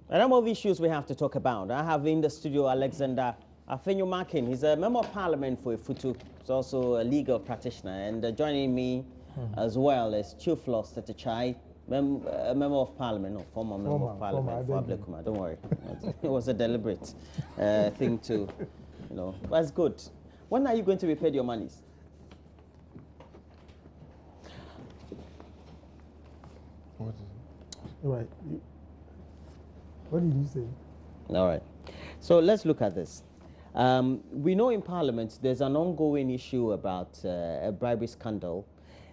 A number of issues we have to talk about. I have in the studio Alexander Afenyo Markin. He's a member of parliament for Ifutu. He's also a legal practitioner. And joining me as well is Chuflos Tetechai, a member of parliament, no, former member of parliament for Ablekuma. Don't worry. It was a deliberate thing to, that's good. When are you going to be paid your monies? What is it? Right. What did you say? All right. So let's look at this. We know in Parliament there's an ongoing issue about a bribery scandal,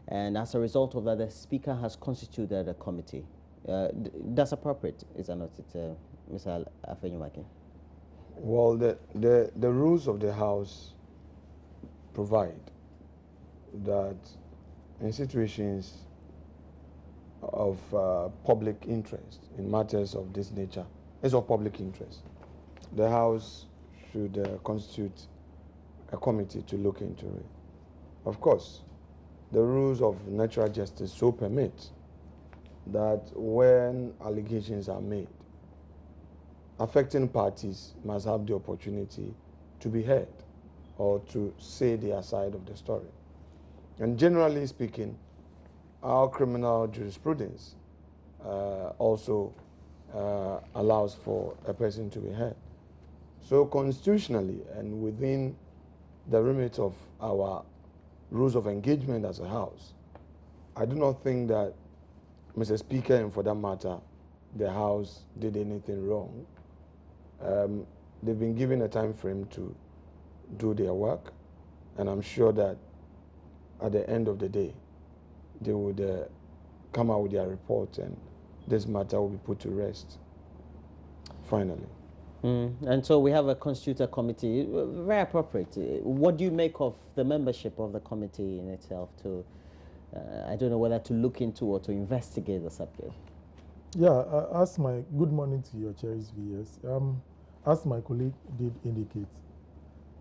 and as a result of that, the Speaker has constituted a committee. That's appropriate, is that not it, Mr. Afenyo Markin? Well, the rules of the House provide that in situations of public interest, in matters of this nature, is of public interest, the House should constitute a committee to look into it. Of course, the rules of natural justice so permit that when allegations are made, affecting parties must have the opportunity to be heard or to say their side of the story. And generally speaking, our criminal jurisprudence also allows for a person to be heard. So constitutionally and within the remit of our rules of engagement as a House, I do not think that Mr. Speaker, and for that matter, the House did anything wrong. They've been given a time frame to do their work, and I'm sure that at the end of the day, they would come out with their report and this matter will be put to rest, finally. And so we have a constituted committee, very appropriate. What do you make of the membership of the committee in itself to, I don't know whether to look into or to investigate the subject? Yeah, as my good morning to your cherished viewers. As my colleague did indicate,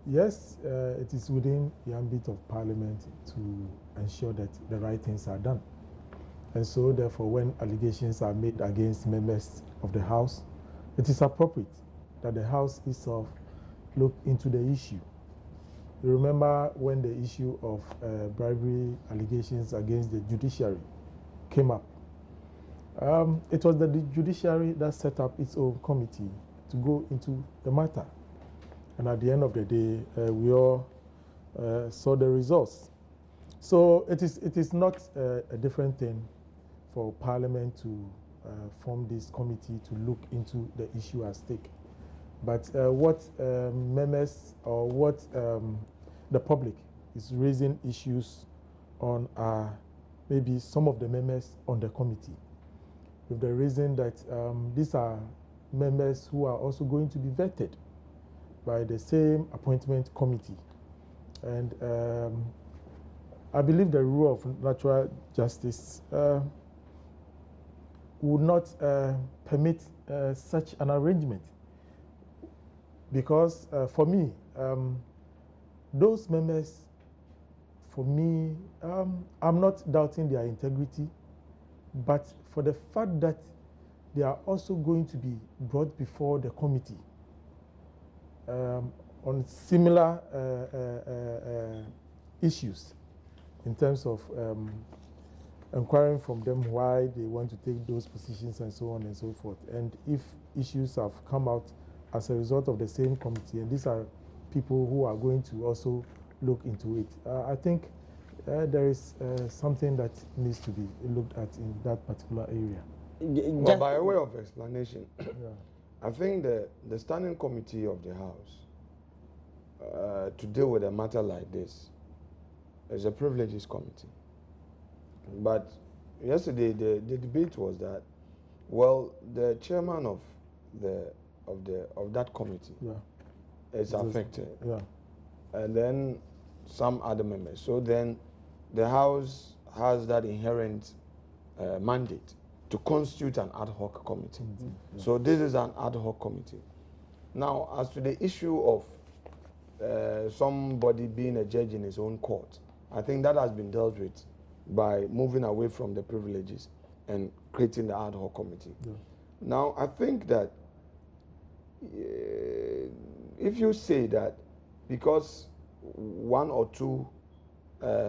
yes, it is within the ambit of Parliament to ensure that the right things are done. And so, therefore, when allegations are made against members of the House, it is appropriate that the House itself look into the issue. You remember when the issue of bribery allegations against the judiciary came up. It was the judiciary that set up its own committee to go into the matter. And at the end of the day, we all saw the results. So it is not a different thing for Parliament to form this committee to look into the issue at stake. But what members or what the public is raising issues on are maybe some of the members on the committee, with the reason that these are members who are also going to be vetted by the same appointment committee. And I believe the rule of natural justice would not permit such an arrangement. Because for me, those members, for me, I'm not doubting their integrity, but for the fact that they are also going to be brought before the committee on similar issues in terms of inquiring from them why they want to take those positions and so on and so forth. And if issues have come out as a result of the same committee, and these are people who are going to also look into it, I think there is something that needs to be looked at in that particular area. Well, by way of explanation, yeah. I think the standing committee of the House to deal with a matter like this is a privileges committee. But yesterday the debate was that, well, the chairman of that committee is affected, and then some other members. So then the House has that inherent mandate to constitute an ad hoc committee. So this is an ad hoc committee. Now, as to the issue of somebody being a judge in his own court, I think that has been dealt with by moving away from the privileges and creating the ad hoc committee. Now, I think that if you say that because one or two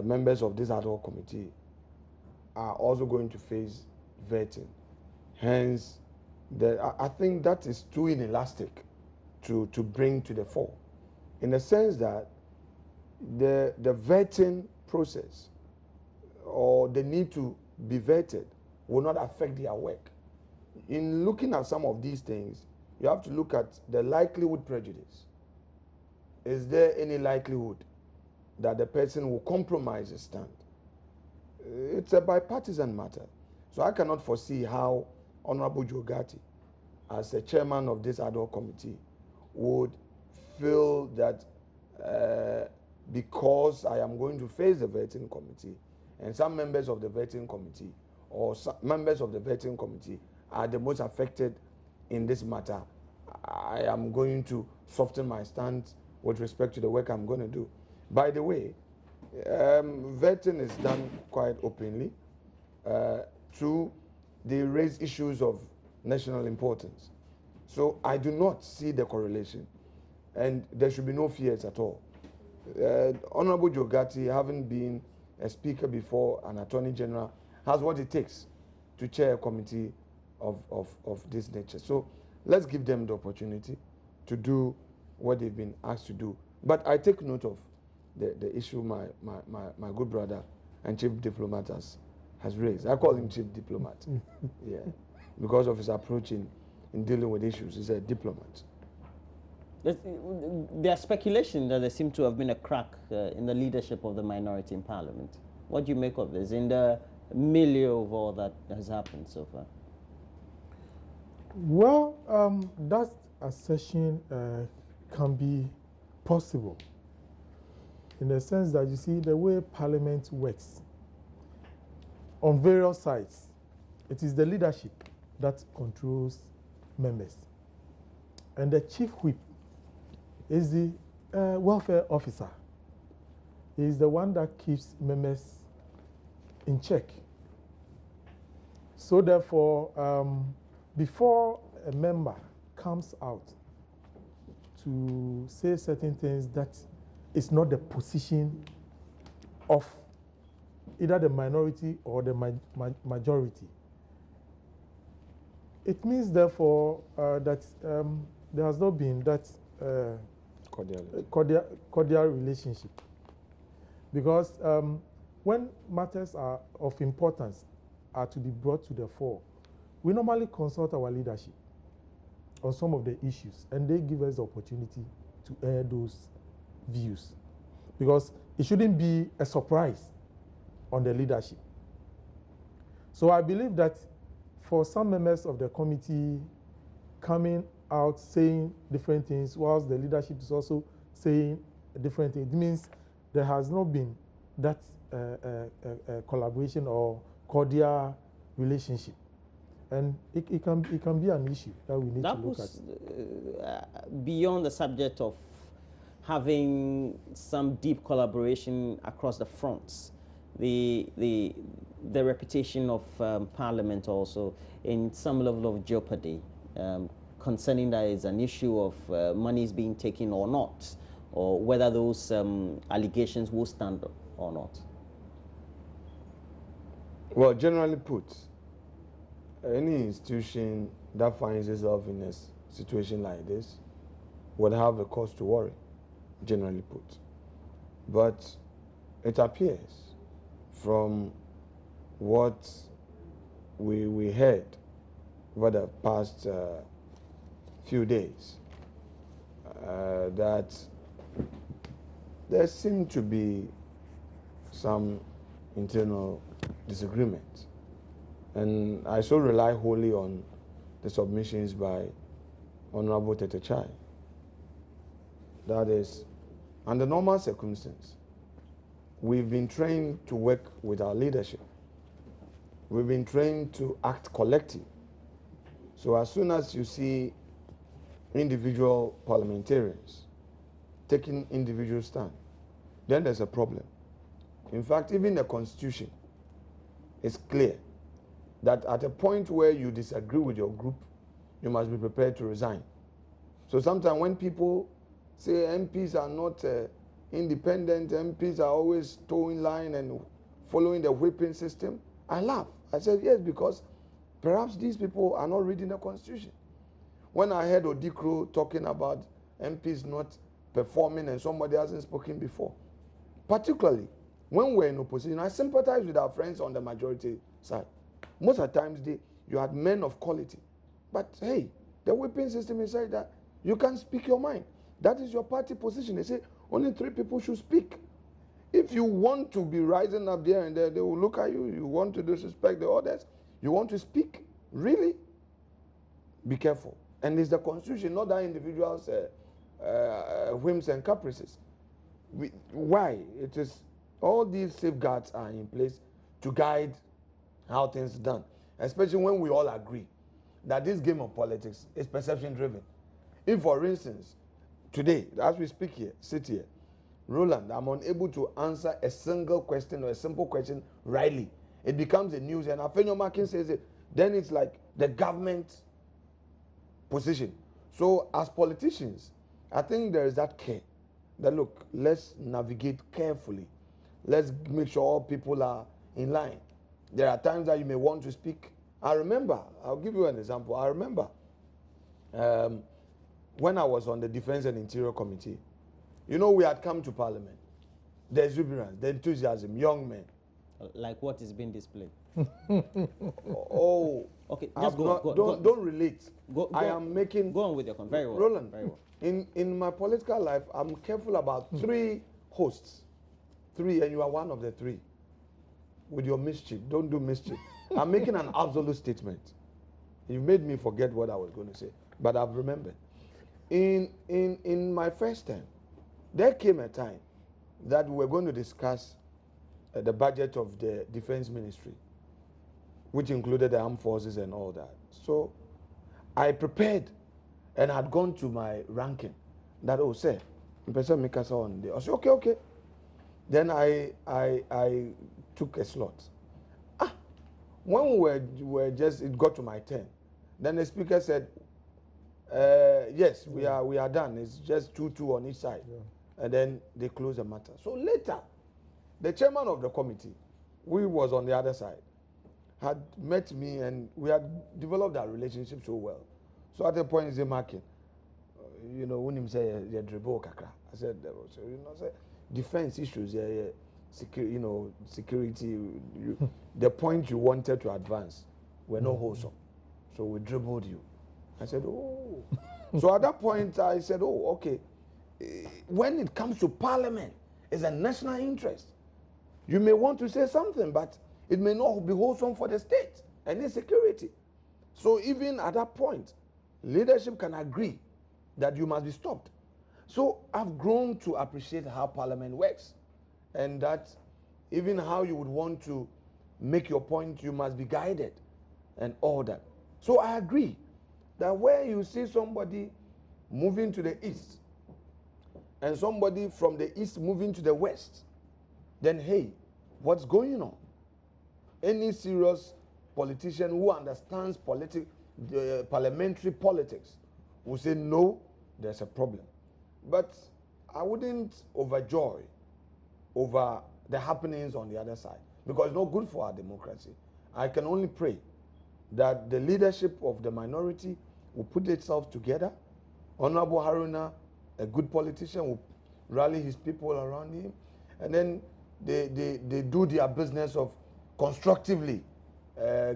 members of this ad hoc committee are also going to face vetting, hence, I think that is too inelastic to bring to the fore, in the sense that the vetting process or the need to be vetted will not affect their work. In looking at some of these things, you have to look at the likelihood prejudice. Is there any likelihood that the person will compromise his stand? It's a bipartisan matter. So I cannot foresee how Honorable Ghartey, as a chairman of this ad hoc committee, would feel that because I am going to face the vetting committee, and some members of the vetting committee or some members of the vetting committee are the most affected in this matter, I am going to soften my stance with respect to the work I'm going to do. By the way, vetting is done quite openly. They raise issues of national importance. So I do not see the correlation, and there should be no fears at all. Honorable Ghartey, having been a speaker before, an attorney general, has what it takes to chair a committee of this nature. So let's give them the opportunity to do what they've been asked to do. But I take note of the issue my good brother and chief diplomat has raised. I call him chief diplomat, yeah, because of his approach in dealing with issues. He's a diplomat. There's speculation that there seemed to have been a crack in the leadership of the minority in Parliament. What do you make of this in the milieu of all that has happened so far? Well, that assertion can be possible in the sense that, you see, the way Parliament works on various sides, it is the leadership that controls members. And the chief whip is the welfare officer. He is the one that keeps members in check. So therefore, before a member comes out to say certain things that is not the position of either the minority or the majority, it means therefore that there has not been that cordial relationship. Because when matters are of importance are to be brought to the fore, we normally consult our leadership on some of the issues, and they give us the opportunity to air those views. Because it shouldn't be a surprise on the leadership. So I believe that for some members of the committee coming out saying different things, whilst the leadership is also saying different things, it means there has not been that collaboration or cordial relationship. And it can be an issue that we need to look at. Beyond the subject of having some deep collaboration across the fronts, the reputation of Parliament also in some level of jeopardy concerning that is an issue of monies being taken or not, or whether those allegations will stand or not. Well, generally put, any institution that finds itself in a situation like this would have a cause to worry, generally put. But it appears from what we heard over the past few days that there seemed to be some internal disagreement. And I so rely wholly on the submissions by Honorable Tetechai. That is, under normal circumstances, we've been trained to work with our leadership. We've been trained to act collective. So as soon as you see individual parliamentarians taking individual stand, then there's a problem. In fact, even the Constitution is clear that at a point where you disagree with your group, you must be prepared to resign. So sometimes when people say MPs are not independent, MPs are always toeing line and following the whipping system, I laugh. I said, yes, because perhaps these people are not reading the Constitution. When I heard Odikro talking about MPs not performing and somebody hasn't spoken before, particularly when we're in opposition, I sympathize with our friends on the majority side. Most of the times, you had men of quality. But hey, the whipping system is like that. You can't speak your mind. That is your party position. They say only 3 people should speak. If you want to be rising up there and there, they will look at you. You want to disrespect the others. You want to speak. Really? Be careful. And it's the Constitution, not that individuals' whims and caprices. Why? It is all these safeguards are in place to guide how things are done, especially when we all agree that this game of politics is perception driven. If, for instance, today, as we speak here, sit here, Roland, I'm unable to answer a single question or a simple question rightly, it becomes a news, and Afenyo Markin says it, then it's like the government position. So as politicians, I think there is that care that, look, let's navigate carefully. Let's make sure all people are in line. There are times that you may want to speak. I remember, I'll give you an example. I remember when I was on the Defense and Interior Committee, you know, we had come to Parliament. The exuberance, the enthusiasm, young men. Like what is being displayed? Oh, okay, just go, don't relate. Go on with your comment. Very well. Roland, very well. In my political life, I'm careful about 3 hosts. 3, and you are one of the 3. With your mischief, don't do mischief. I'm making an absolute statement. You made me forget what I was going to say, but I've remembered. In my first term, there came a time that we were going to discuss the budget of the Defense Ministry, which included the armed forces and all that. So I prepared and had gone to my ranking that, oh, say, Professor Mikasa on the. I said, okay. Then I took a slot. When we were just, it got to my turn. Then the speaker said, yes, we are done. It's just 2-2 on each side. Yeah. And then they closed the matter. So later, the chairman of the committee, who was on the other side, had met me and we had developed our relationship so well. So at the point, he said, Markin, you know, when he said, dribble kakra, I said, you know, say, defense issues, security, the point you wanted to advance were not wholesome. So we dribbled you. I said, oh. So at that point, I said, oh, okay. When it comes to Parliament, it's a national interest. You may want to say something, but it may not be wholesome for the state and its security. So even at that point, leadership can agree that you must be stopped. So I've grown to appreciate how Parliament works, and that even how you would want to make your point, you must be guided and all that. So I agree that where you see somebody moving to the east and somebody from the east moving to the west, then hey, what's going on? Any serious politician who understands parliamentary politics will say, no, there's a problem. But I wouldn't overjoy over the happenings on the other side, because it's not good for our democracy. I can only pray that the leadership of the minority will put itself together. Honorable Haruna, a good politician, will rally his people around him, and then they do their business of constructively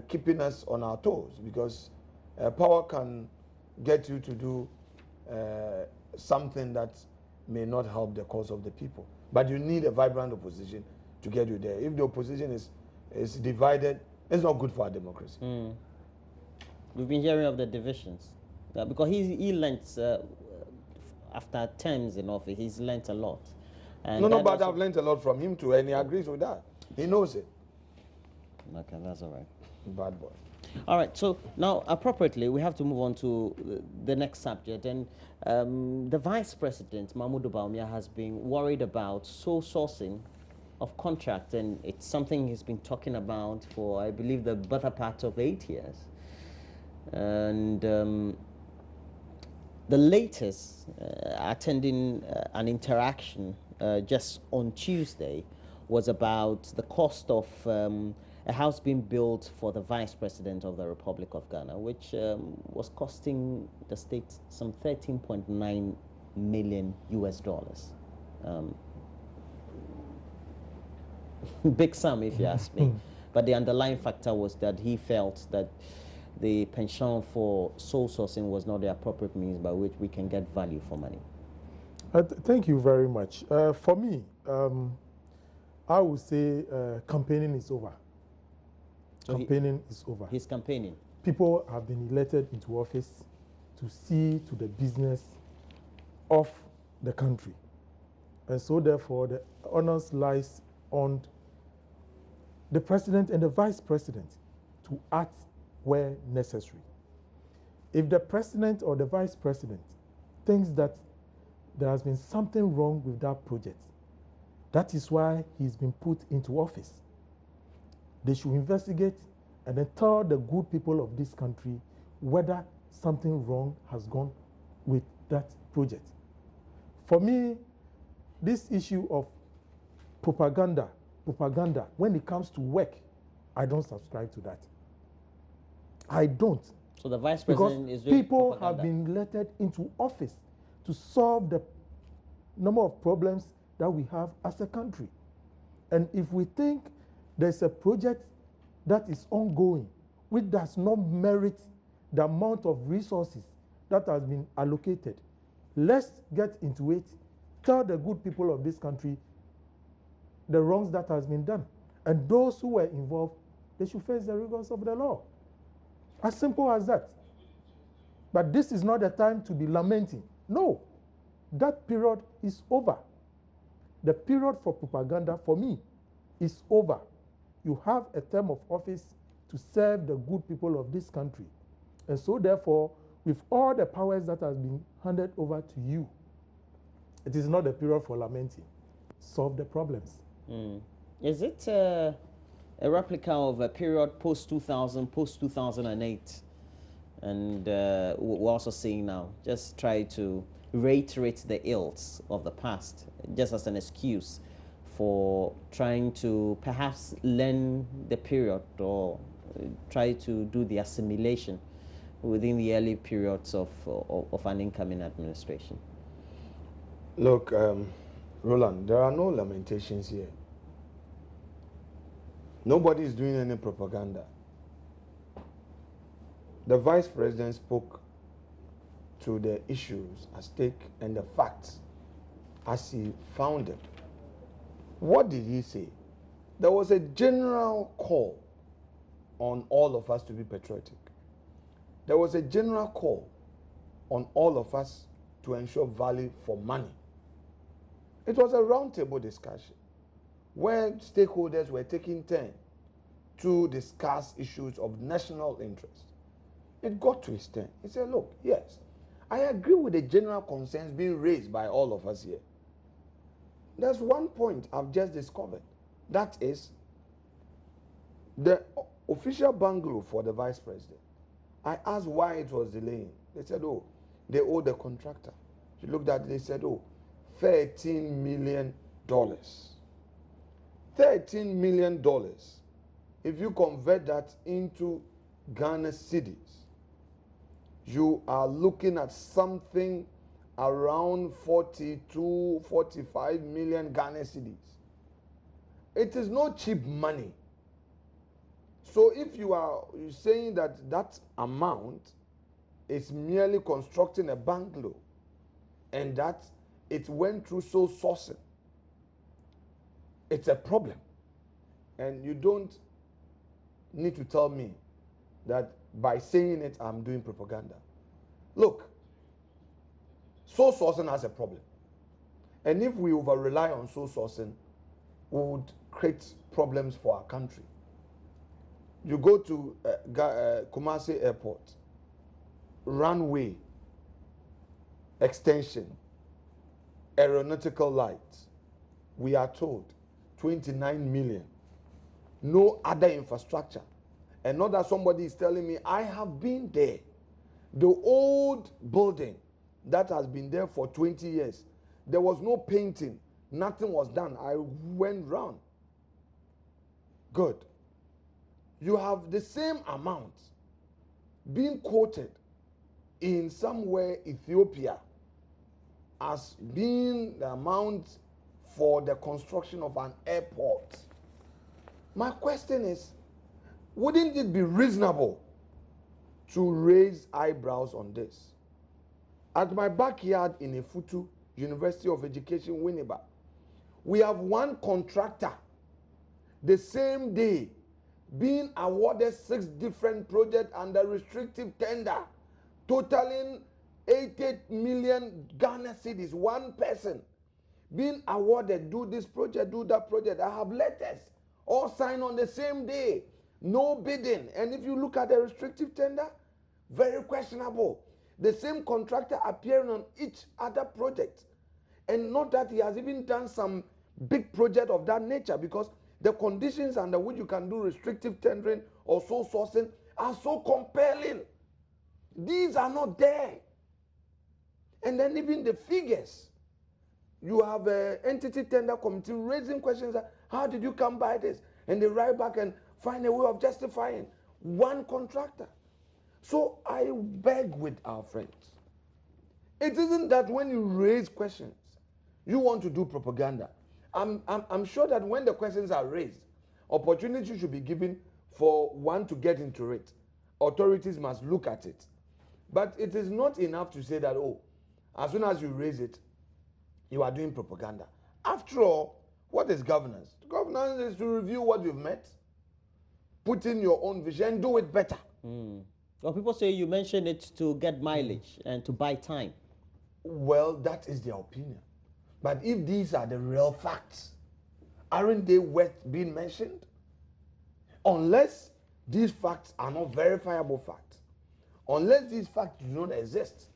keeping us on our toes, because power can get you to do something that may not help the cause of the people. But you need a vibrant opposition to get you there. If the opposition is divided, it's not good for our democracy. We've been hearing of the divisions. Because he learnt, after terms in office, he's learnt a lot. And no, but I've learnt a lot from him too, and he agrees with that. He knows it. Okay, that's all right. Bad boy. All right, so now appropriately, we have to move on to the next subject. And the Vice President, Mahmoud Bawumia, has been worried about sole sourcing of contract, and it's something he's been talking about for, I believe, the better part of 8 years. And The latest, attending an interaction just on Tuesday, was about the cost of a house being built for the Vice President of the Republic of Ghana, which was costing the state some 13.9 million US dollars. Big sum, if you ask me. But the underlying factor was that he felt that the pension for sole sourcing was not the appropriate means by which we can get value for money. Thank you very much. For me, I would say campaigning is over. So campaigning is over. He's campaigning. People have been elected into office to see to the business of the country. And so therefore, the onus lies on the president and the vice president to act where necessary. If the president or the vice president thinks that there has been something wrong with that project, that is why he's been put into office. They should investigate and then tell the good people of this country whether something wrong has gone with that project. For me, this issue of propaganda, when it comes to work, I don't subscribe to that. I don't. So the vice president is doing people propaganda. have been elected into office to solve the number of problems that we have as a country. And if we think there's a project that is ongoing, which does not merit the amount of resources that has been allocated, let's get into it, tell the good people of this country the wrongs that has been done. And those who were involved, they should face the rigors of the law. As simple as that. But this is not the time to be lamenting. No, that period is over. The period for propaganda, for me, is over. You have a term of office to serve the good people of this country. And so therefore, with all the powers that has been handed over to you, it is not a period for lamenting. Solve the problems. Is it a replica of a period post-2000, post-2008? And we're also seeing now, just try to reiterate the ills of the past, just as an excuse for trying to perhaps learn the period or try to do the assimilation within the early periods of an incoming administration. Look, Roland, there are no lamentations here. Nobody is doing any propaganda. The vice president spoke to the issues at stake and the facts as he found them. What did he say? There was a general call on all of us to be patriotic. There was a general call on all of us to ensure value for money. It was a roundtable discussion where stakeholders were taking turn to discuss issues of national interest. It got to his turn. He said, look, yes, I agree with the general concerns being raised by all of us here. There's one point I've just discovered. That is the official bungalow for the vice president. I asked why it was delaying. They said, oh, they owe the contractor. She looked at it, they said, oh, $13 million. $13 million. If you convert that into Ghana cedis, you are looking at something around 42, 45 million Ghana cedis. It is not cheap money. So if you are saying that that amount is merely constructing a bungalow and that it went through sole sourcing, it's a problem. And you don't need to tell me that by saying it, I'm doing propaganda. Look, sole sourcing has a problem. And if we over-rely on sole sourcing, we would create problems for our country. You go to Kumasi Airport, runway, extension, aeronautical lights, we are told 29 million. No other infrastructure. And not that somebody is telling me, I have been there. The old building, that has been there for 20 years. There was no painting. Nothing was done. I went round. Good. You have the same amount being quoted in somewhere Ethiopia as being the amount for the construction of an airport. My question is, wouldn't it be reasonable to raise eyebrows on this? At my backyard in Efutu, University of Education, Winneba, we have one contractor the same day being awarded 6 different projects under restrictive tender, totaling 88 million Ghana cedis. One person being awarded, do this project, do that project. I have letters all signed on the same day, no bidding. And if you look at the restrictive tender, very questionable. The same contractor appearing on each other project. And not that he has even done some big project of that nature, because the conditions under which you can do restrictive tendering or sole sourcing are so compelling. These are not there. And then even the figures, you have an entity tender committee raising questions like, how did you come by this? And they write back and find a way of justifying one contractor. So I beg with our friends. It isn't that when you raise questions, you want to do propaganda. I'm sure that when the questions are raised, opportunity should be given for one to get into it. Authorities must look at it. But it is not enough to say that, oh, as soon as you raise it, you are doing propaganda. After all, what is governance? Governance is to review what you've met, put in your own vision, and do it better. Well, people say you mentioned it to get mileage and to buy time. Well, that is their opinion. But if these are the real facts, aren't they worth being mentioned? Unless these facts are not verifiable facts, unless these facts do not exist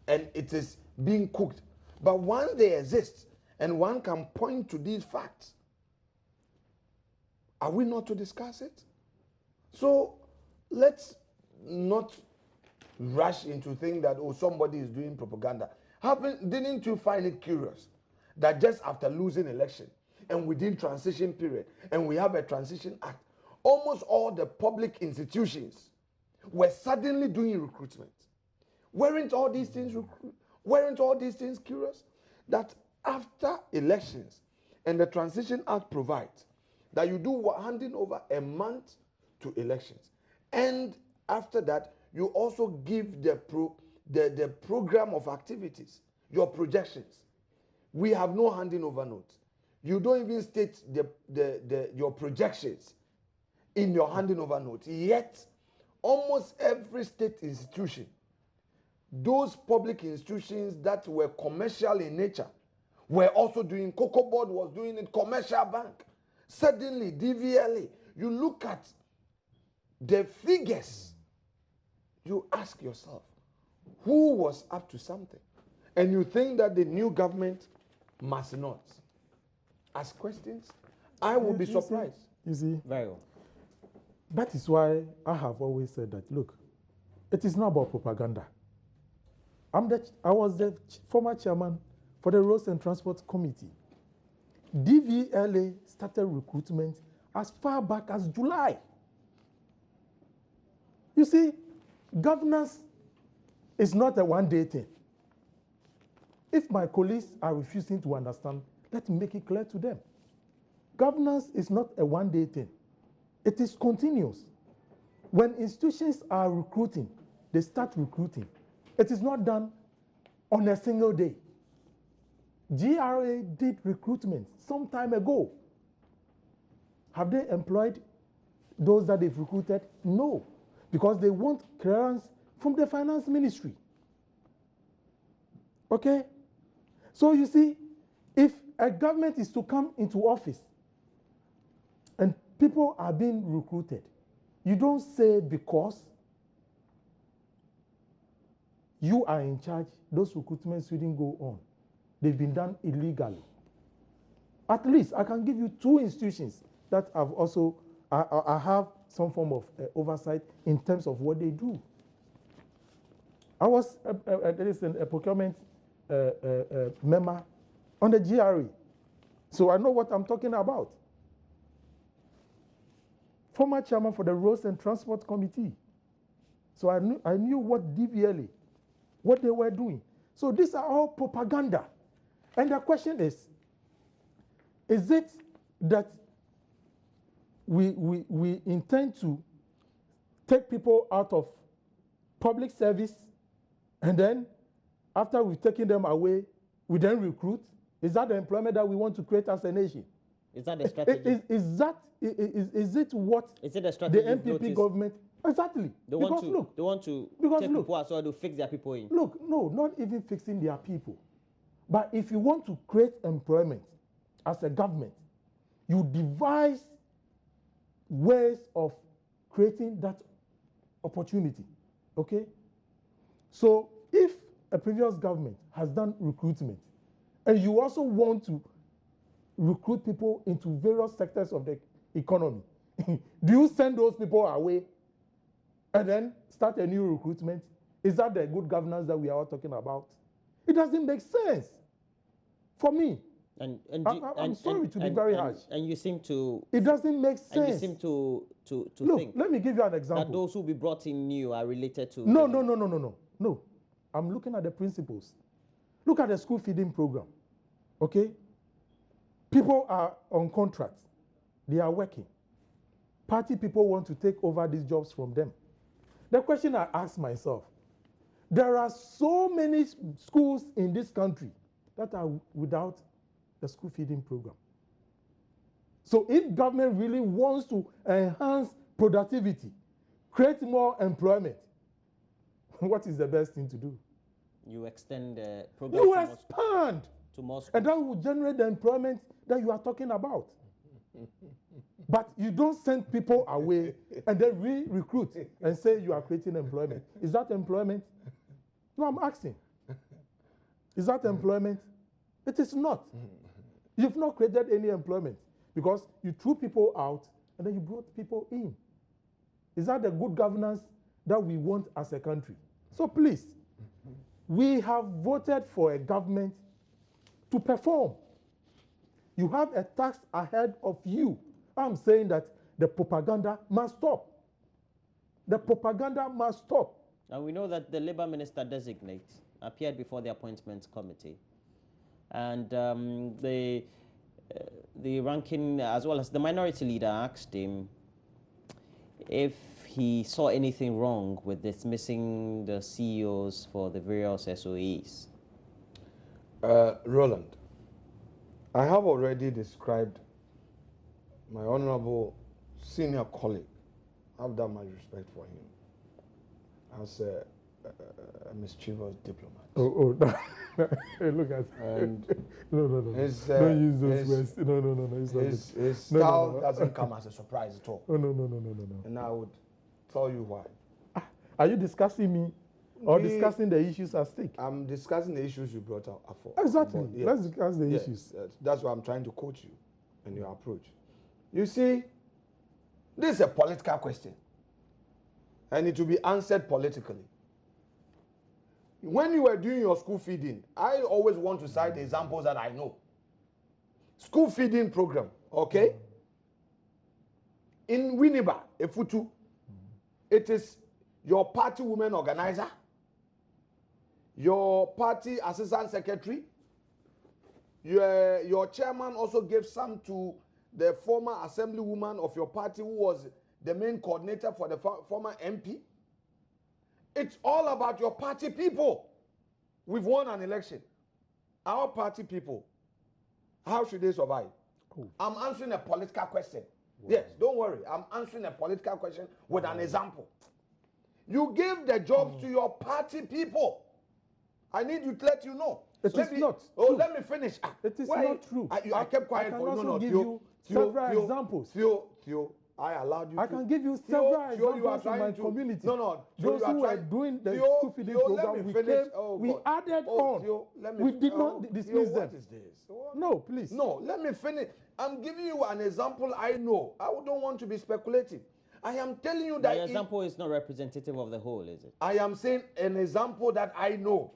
and it is being cooked. But once they exist and one can point to these facts, are we not to discuss it? So let's not rush into thinking that, oh, somebody is doing propaganda. Didn't you find it curious that just after losing election and within transition period, and we have a transition act, almost all the public institutions were suddenly doing recruitment? Weren't all these things curious? That after elections and the transition act provides that you do handing over a month to elections, and after that you also give the program of activities, your projections. We have no handing over notes. You don't even state your projections in your handing over notes. Yet, almost every state institution, those public institutions that were commercial in nature, were also doing, Cocoa Board was doing it, Commercial Bank. Suddenly, DVLA, you look at the figures, you ask yourself, who was up to something? And you think that the new government must not ask questions? I will be surprised. You see, Very well. that is why I have always said that, look, it is not about propaganda. I was the former chairman for the Roads and Transport Committee. DVLA started recruitment as far back as July. You see, governance is not a one-day thing. If my colleagues are refusing to understand, let me make it clear to them. Governance is not a one-day thing. It is continuous. When institutions are recruiting, they start recruiting. It is not done on a single day. GRA did recruitment some time ago. Have they employed those that they've recruited? No, because they want clearance from the finance ministry. Okay? So you see, if a government is to come into office and people are being recruited, you don't say because you are in charge, those recruitments shouldn't go on. They've been done illegally. At least I can give you 2 institutions that have also, I have some form of oversight in terms of what they do. I was a procurement member on the GRE. So I know what I'm talking about. Former chairman for the Roads and Transport Committee. So I knew what DVLA, what they were doing. So these are all propaganda. And the question is it that we intend to take people out of public service, and then after we've taken them away, we then recruit? Is that the employment that we want to create as a nation? Is that the strategy? Is it what is it the strategy the NPP government? Exactly. They want to take people out so to fix their people in. Look, no, not even fixing their people. But if you want to create employment as a government, you devise ways of creating that opportunity. Okay? So if a previous government has done recruitment, and you also want to recruit people into various sectors of the economy, do you send those people away and then start a new recruitment? Is that the good governance that we are all talking about? It doesn't make sense for me. I'm sorry to be very harsh. And you seem to... It doesn't make sense. And you seem to Look, think... let me give you an example. That those who be brought in new are related to... No. I'm looking at the principles. Look at the school feeding program. Okay? People are on contract. They are working. Party people want to take over these jobs from them. The question I ask myself, there are so many schools in this country that are without the school feeding program. So if government really wants to enhance productivity, create more employment, what is the best thing to do? You extend the program. You expand to more schools. And that will generate the employment that you are talking about. But you don't send people away and then re-recruit and say you are creating employment. Is that employment? No, I'm asking. Is that employment? It is not. You've not created any employment because you threw people out and then you brought people in. Is that the good governance that we want as a country? So please, we have voted for a government to perform. You have a task ahead of you. I'm saying that the propaganda must stop. The propaganda must stop. And we know that the Labour Minister designate appeared before the Appointments Committee. And the ranking, as well as the minority leader, asked him if he saw anything wrong with dismissing the CEOs for the various SOEs. Roland, I have already described my honorable senior colleague. I have that much respect for him as a mischievous diplomat. Hey, look at and no. Don't use those words. No. His style doesn't come as a surprise at all. No. And I would tell you why. Are you discussing me or discussing the issues at stake? I'm discussing the issues you brought up. Exactly. Yes. Let's discuss the issues. Yes. That's why I'm trying to coach you in your approach. You see, this is a political question, and it will be answered politically. When you were doing your school feeding, I always want to cite the examples that I know. School feeding program, okay? In Winneba, Efutu, it is your party women organizer, your party assistant secretary, your chairman also gave some to the former assemblywoman of your party who was the main coordinator for the former MP. It's all about your party people. We've won an election. Our party people, how should they survive? Cool. I'm answering a political question. Wow. Yes, don't worry. I'm answering a political question with an example. You give the jobs to your party people. I need to let you know. It is not true. Let me finish. It is not true. I kept quiet for you. No, give you several examples. Theo, I allowed you. I can give you several examples in my community. No. Those who were doing the school feeding program, we added on. We did not dismiss them. What is this? No, please. No, let me finish. I'm giving you an example I know. I don't want to be speculative. I am telling you But that your example is not representative of the whole, is it? I am saying an example that I know.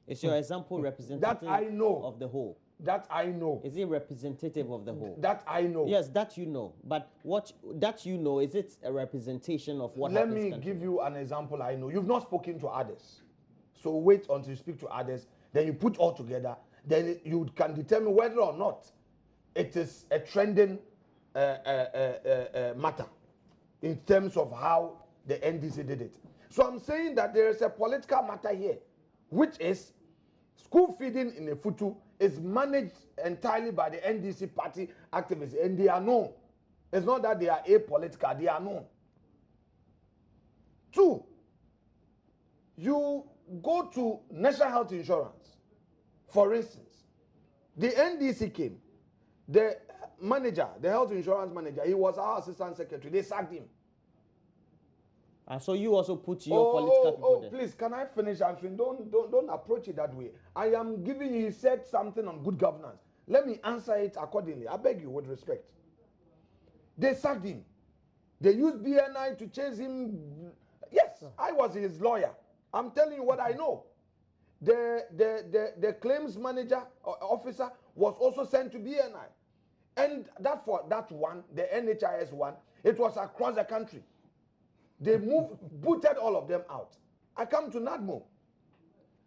Is your example representative That I know. of the whole? That I know. Is it representative of the whole? That I know. Yes, that you know. But what that you know, is it a representation of what Let happens? me give you an example I know. You've not spoken to others. So wait until you speak to others. Then you put all together. Then you can determine whether or not it is a trending matter in terms of how the NDC did it. So I'm saying that there is a political matter here, which is school feeding in a Futu is managed entirely by the NDC party activists, and they are known. It's not that they are apolitical, they are known. 2, you go to National Health Insurance. For instance, the NDC came, the manager, the health insurance manager, he was our assistant secretary, they sacked him. So you also put your political people there. Please, can I finish answering? Don't approach it that way. I am giving you, he said something on good governance. Let me answer it accordingly. I beg you with respect. They sacked him. They used BNI to chase him. Yes, I was his lawyer. I'm telling you what I know. The claims manager or officer was also sent to BNI. And that one, the NHIS one, it was across the country. They booted all of them out. I come to NADMO.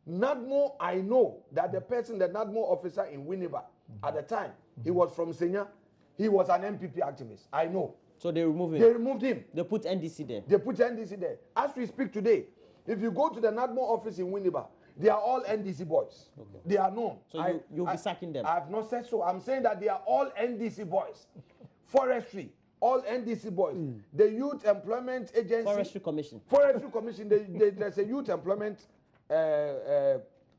NADMO, I know that the NADMO officer in Winneba at the time, he was from Senya. He was an MPP activist. I know. So they removed him? They removed him. They put NDC there? They put NDC there. As we speak today, if you go to the NADMO office in Winneba, they are all NDC boys. Okay. They are known. So you'll be sacking them? I have not said so. I'm saying that they are all NDC boys. Forestry, all NDC boys. The Youth Employment Agency. Forestry Commission. Forestry Commission. There's a Youth Employment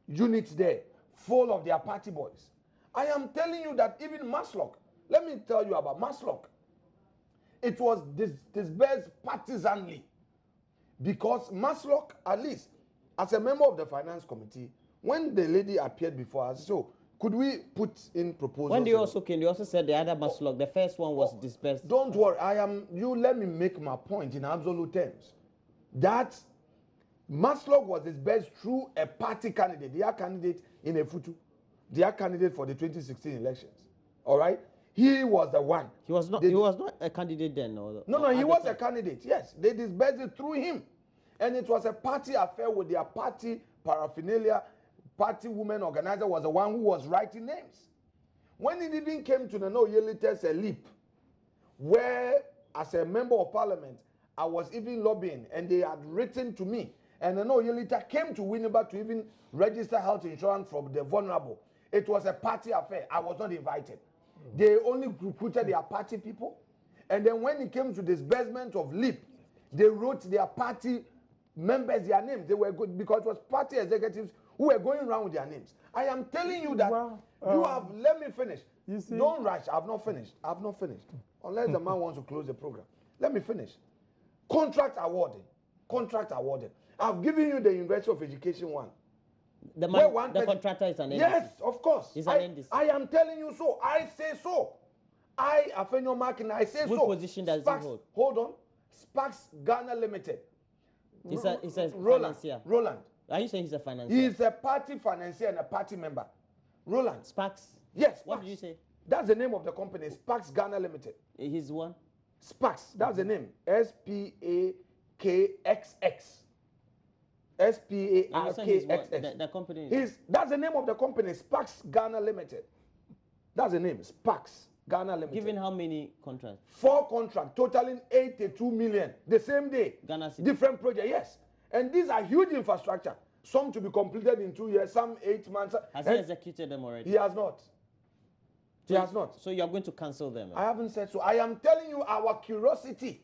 unit there, full of their party boys. I am telling you that even Maslock, let me tell you about Maslock. It was disbursed partisanly because Maslock, at least, as a member of the finance committee, when the lady appeared before us, so could we put in proposals? When they also came, they also said the other Maslock, the first one was dispersed. Don't worry, let me make my point in absolute terms. That Maslock was disbursed through a party candidate, their candidate in a Futu, their candidate for the 2016 elections. All right? He was the one. He was not a candidate then? No, he was a candidate, yes. They disbursed it through him. And it was a party affair with their party paraphernalia. Party woman organizer was the one who was writing names. When it even came to the No Yelites Leap, where as a member of parliament, I was even lobbying and they had written to me. And the No Yelita came to Winneba to even register health insurance for the vulnerable. It was a party affair. I was not invited. They only recruited their party people. And then when it came to disbursement of LEAP, they wrote their party members their names. They were good because it was party executives who were going around with their names. I am telling you that you have, let me finish. You see, don't rush. I've not finished. Unless the man wants to close the program. Let me finish. Contract awarding. I've given you the University of Education one. The contractor is an NDC. Yes, of course. He's an NDC. I am telling you so. I say so. Afenyo Markin, I say so. What position does he hold? Hold on. Sparks Ghana Limited. He's a financier. Roland. Are you saying he's a financier? He's a party financier and a party member. Roland. Sparks? Yes. What did you say? That's the name of the company. Sparks Ghana Limited. He's one? Sparks. That's the name. SPAKXX. SPARKXX. The company is... That's the name of the company. Sparks Ghana Limited. That's the name. Sparks Ghana Limited. Given how many contracts? 4 contracts totaling 82 million. The same day. Ghana City. Different projects, yes. And these are huge infrastructure. Some to be completed in 2 years, some 8 months. Has he executed them already? He has not. He has not. So you are going to cancel them? I haven't said so. I am telling you our curiosity.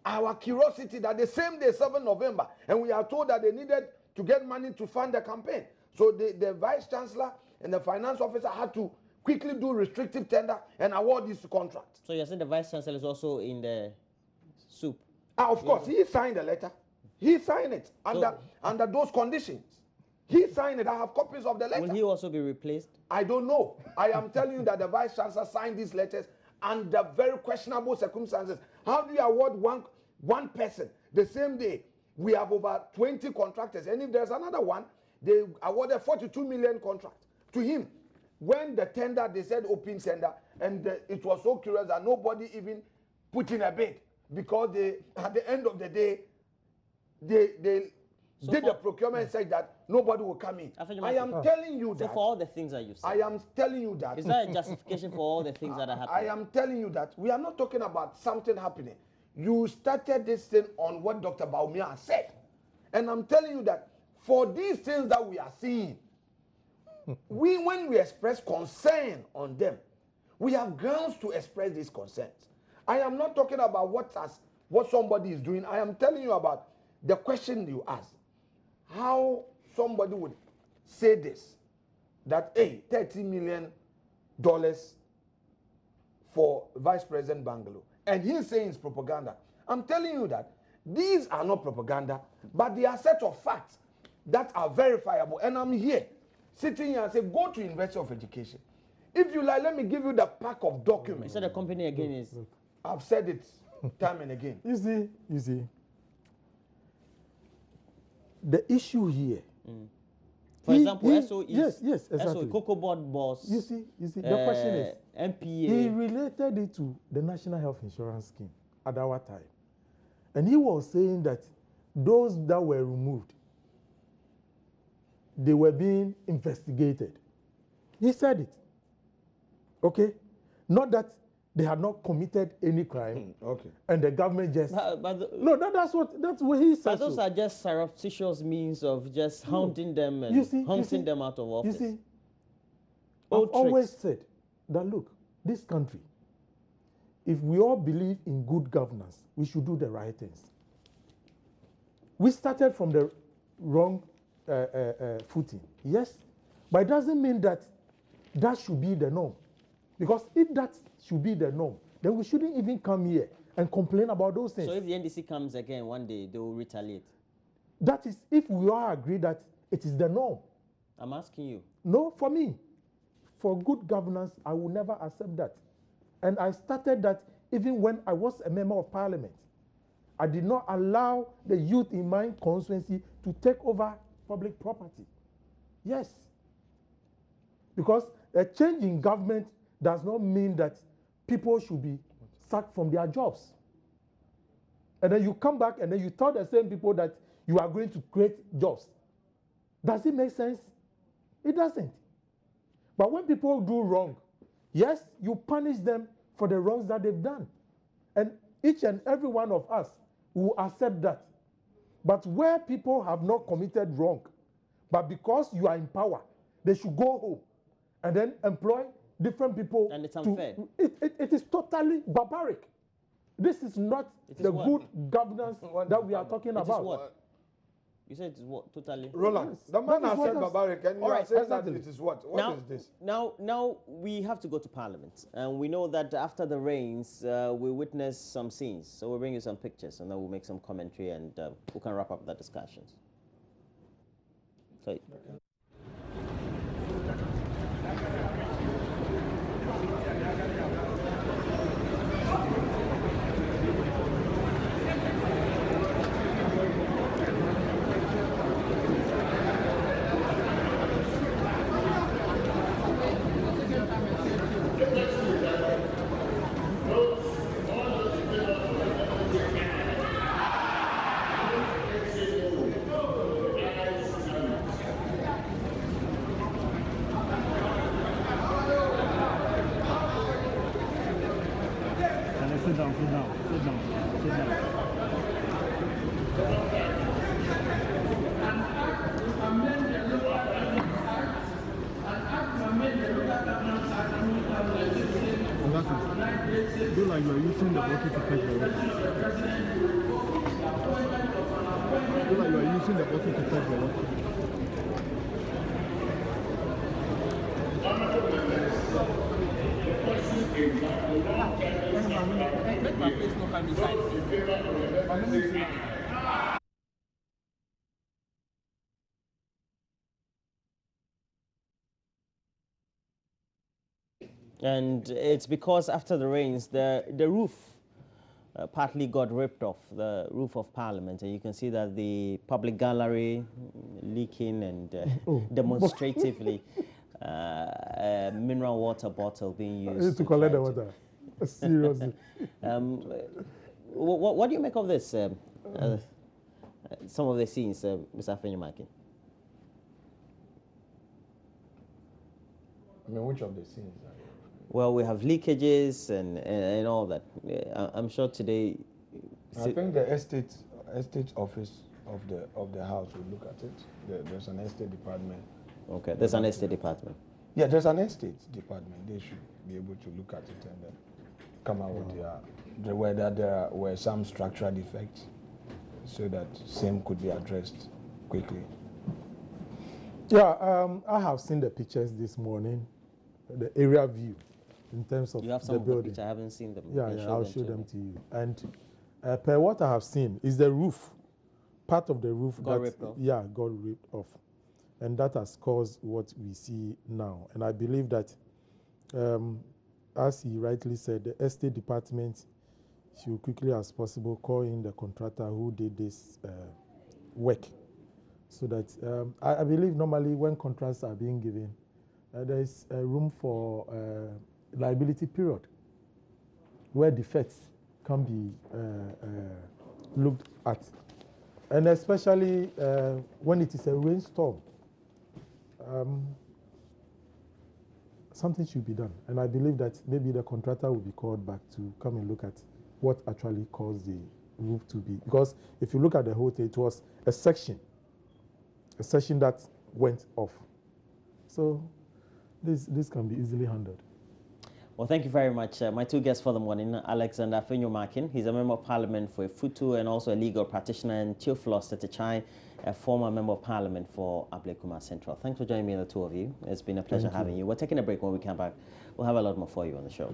Our curiosity that the same day, 7 November, and we are told that they needed to get money to fund the campaign. So the vice chancellor and the finance officer had to quickly do restrictive tender and award this contract. So you're saying the vice chancellor is also in the soup? Of course, he signed the letter. He signed it under those conditions. He signed it. I have copies of the letter. Will he also be replaced? I don't know. I am telling you that the vice chancellor signed these letters under very questionable circumstances. How do you award one person the same day? We have over 20 contractors, and if there's another one, they awarded 42 million contract to him. When the tender, they said open tender, and it was so curious that nobody even put in a bid, because they, at the end of the day, they did the procurement said that nobody will come in. I am telling you that. So for all the things that you said, I am telling you that. Is that a justification for all the things that are happening? I am telling you that we are not talking about something happening. You started this thing on what Dr. Baumia said. And I'm telling you that for these things that we are seeing, when we express concern on them, we have grounds to express these concerns. I am not talking about what somebody is doing. I am telling you about the question you asked. How somebody would say this, that, hey, $30 million for Vice President Bangalo, and he's saying it's propaganda. I'm telling you that these are not propaganda, but they are set of facts that are verifiable. And I'm here, sitting here and say, go to University of Education. If you like, let me give you the pack of documents. You said the company again is... I've said it time and again. You see, the issue here. For example, SO is... Yes, exactly. SO, Cocoa Board boss. You see, the question is... MPA. He related it to the National Health Insurance Scheme at our time. And he was saying that those that were removed, they were being investigated. He said it. Okay? Not that they had not committed any crime. Okay. And the government just... that's what he said. But those are just surreptitious means of just hounding them and hunting them out of office. You see, I've always said that, look, this country, if we all believe in good governance, we should do the right things. We started from the wrong footing, yes, but it doesn't mean that that should be the norm. Because if that should be the norm, then we shouldn't even come here and complain about those things. So if the NDC comes again one day, they will retaliate? That is, if we all agree that it is the norm. I'm asking you. No, for me. For good governance, I will never accept that. And I started that even when I was a member of parliament. I did not allow the youth in my constituency to take over public property. Yes. Because a change in government does not mean that people should be sacked from their jobs. And then you come back and then you tell the same people that you are going to create jobs. Does it make sense? It doesn't. But when people do wrong, yes, you punish them for the wrongs that they've done. And each and every one of us will accept that. But where people have not committed wrong, but because you are in power, they should go home and then employ different people. And it's unfair. It is totally barbaric. This is not the good governance that we are talking about. Is what? You said it's what? Totally. Roland, the man has said barbaric, and you are saying that it is what? What is this? Now we have to go to Parliament, and we know that after the rains, we witnessed some scenes. So we'll bring you some pictures, and then we'll make some commentary, and we can wrap up the discussions. So. Sit down. Do like you are using the bucket to fetch the water. Do like you are using the bucket to fetch the water. Make my face no come inside. And it's because after the rains, the roof partly got ripped off the roof of Parliament, and you can see that the public gallery leaking and demonstratively a mineral water bottle being used to collect the water. Seriously. What do you make of this? Some of the scenes, Mr. Afenyo Markin. I mean, which of the scenes? Well, we have leakages and all that. I'm sure today. I think the estate office of the house will look at it. There's an estate department. Okay, there's an estate department. Yeah, there's an estate department. They should be able to look at it and then come out with whether there were some structural defects, so that same could be addressed quickly. Yeah, I have seen the pictures this morning, the area view in terms of you have some the of building. the pictures, I haven't seen them. Yeah, I'll show them to you. And per what I have seen is the roof, part of the roof got ripped off. Yeah, got ripped off, and that has caused what we see now. And I believe that, as he rightly said, the estate department should quickly as possible call in the contractor who did this work, so that I believe normally when contracts are being given, there is room for liability period where defects can be looked at, and especially when it is a rainstorm, something should be done. And I believe that maybe the contractor will be called back to come and look at what actually caused the roof to be. Because if you look at the whole thing, it was a section that went off. So this can be easily handled. Well, thank you very much. My two guests for the morning, Alexander Afenyo Markin. He's a member of parliament for Futu and also a legal practitioner, and Theophilus Tetechai, a former member of parliament for Ablekuma Central. Thanks for joining me, the two of you. It's been a pleasure having you. We're taking a break. When we come back, we'll have a lot more for you on the show.